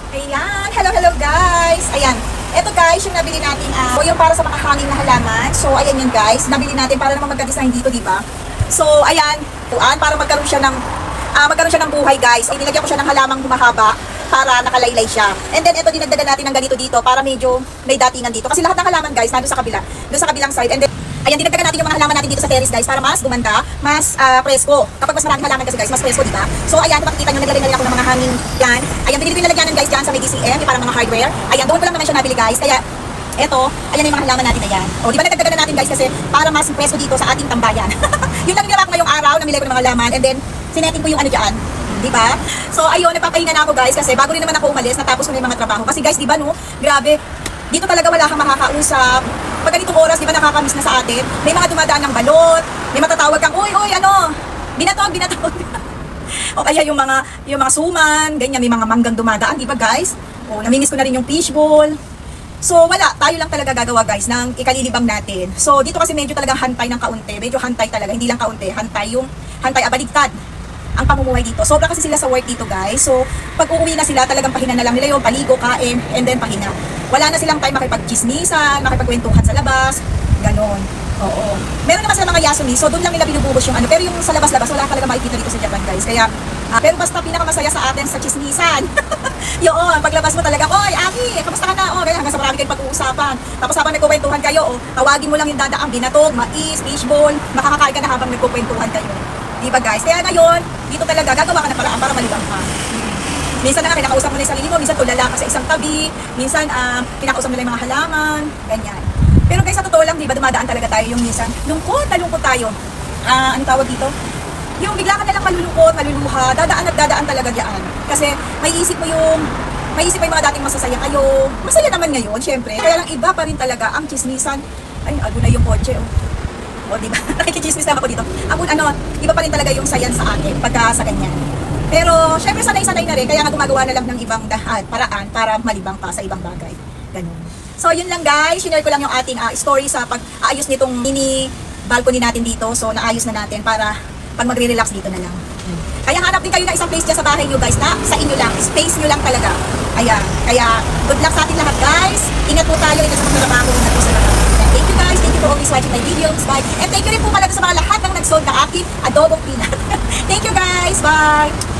Ayan, hello guys. Ayan, eto guys, yung nabili natin, yung para sa mga hanging na halaman. So, ayan yun guys, nabili natin para naman magka-design dito, di ba? So, ayan, para magkaroon siya ng buhay guys. Ay, nilagyan ko siya ng halamang humahaba para nakalaylay siya. And then, ito dinagdagan natin ng ganito dito para medyo may datingan dito. Kasi lahat ng halaman guys, nandun sa kabila, doon sa kabilang side. And then, ayan, dinagdagan natin yung mga halaman natin dito sa terrace guys para mas gumanda, mas presko. Kapag mas maraming halaman kasi guys, mas presko, di ba? So ayan, kung makikita nyo, naglagay na rin ako ng mga hangin yan. Ayan, binili ko yung lalagyanan guys dyan sa may DCM, yung parang mga hardware. Ayan, doon ko lang naman siya nabili guys. Kaya, eto, ayan yung mga halaman natin na yan. O, di ba nagdagdagan na natin guys kasi para mas presko dito sa ating tambayan. Yun lang ginawa ko ngayong araw, namili ko ng mga halaman and then sineting ko yung ano dyan. Di ba? So ayun, nagpapahinga na ako guys kasi bago rin naman ako umalis, natapos ko na yung mga trabaho. Kasi guys, di ba no, grabe, dito talaga wala kang makakausap. Pag ganitong oras, di ba nakakamiss na sa atin? May mga dumadaan ng balot, may matatawag kang, uy, ano, binatog. O kaya yung mga suman, ganyan, may mga manggang dumadaan, di ba guys? O, namingis ko na rin yung fishbowl. So wala, tayo lang talaga gagawa guys ng ikalilibang natin. So dito kasi medyo talagang hantay ng kaunti, medyo hantay talaga, hindi lang kaunti, hantay abaligtad ang pamumuhay dito. Sobra kasi sila sa work dito guys. So pag uuwi na sila, talagang pahinga na lang nila yung paligo, kain, and then pahinga. Wala na silang time makipag-chismisan, makipagkwentuhan sa labas, ganon. Oo. Meron naman sila mga yasumi, so doon lang nila binubuhos yung ano. Pero yung sa labas-labas, wala talaga makikita dito sa Japan guys. Kaya, pero basta pinakamasaya sa atin sa chismisan. Yun, paglabas mo talaga, oy, Aki, kamusta ka na? O, ganyan, hanggang sa marami kayong pag-uusapan. Tapos habang nagkukwentuhan kayo, tawagin mo lang yung dadaang binatog, mais, fishbowl, makakakain ka na habang nagkukwentuhan kayo. Diba guys? Kaya ngayon, dito talaga gagawa ka ng paraan para malibang ka. Minsan na nga, kinakausap mo na yung sarili mo, minsan tulala ka sa isang tabi, minsan kinakausap mo na yung mga halaman, ganyan. Pero guys, sa totoo lang, diba, dumadaan talaga tayo yung minsan, lungkot tayo. Ano tawag dito? Yung bigla ka nalang malulungkot, maluluha, dadaan talaga diyan. Kasi may isip mo yung mga dating masasaya kayo. Masaya naman ngayon, syempre. Kaya lang iba pa rin talaga ang chismisan. Ay, ago na yung kotse, O, diba? Nakikichismis lang ako dito. Iba pa rin talaga yung sayan sa akin pagka sa ganyan. Pero, syempre sanay-sanay na rin. Kaya nga gumagawa na lang ng ibang paraan para malibang pa sa ibang bagay. Ganun. So, yun lang guys. Share ko lang yung ating story sa pag-aayos nitong mini balcony natin dito. So, naayos na natin para pag magre-relax dito na lang. Kaya hanap din kayo ng isang place dyan sa bahay nyo guys na sa inyo lang. Space nyo lang talaga. Ayan. Kaya, good luck sa ating lahat guys. Ingat po tayo. Ingat sa mga trabaho. Ingat po sa lahat. Thank you guys. Thank you for always watching my videos. Bye. And thank you rin po pala sa mga lahat ng nag-sold na aking adobong peanut. Thank you guys. Bye.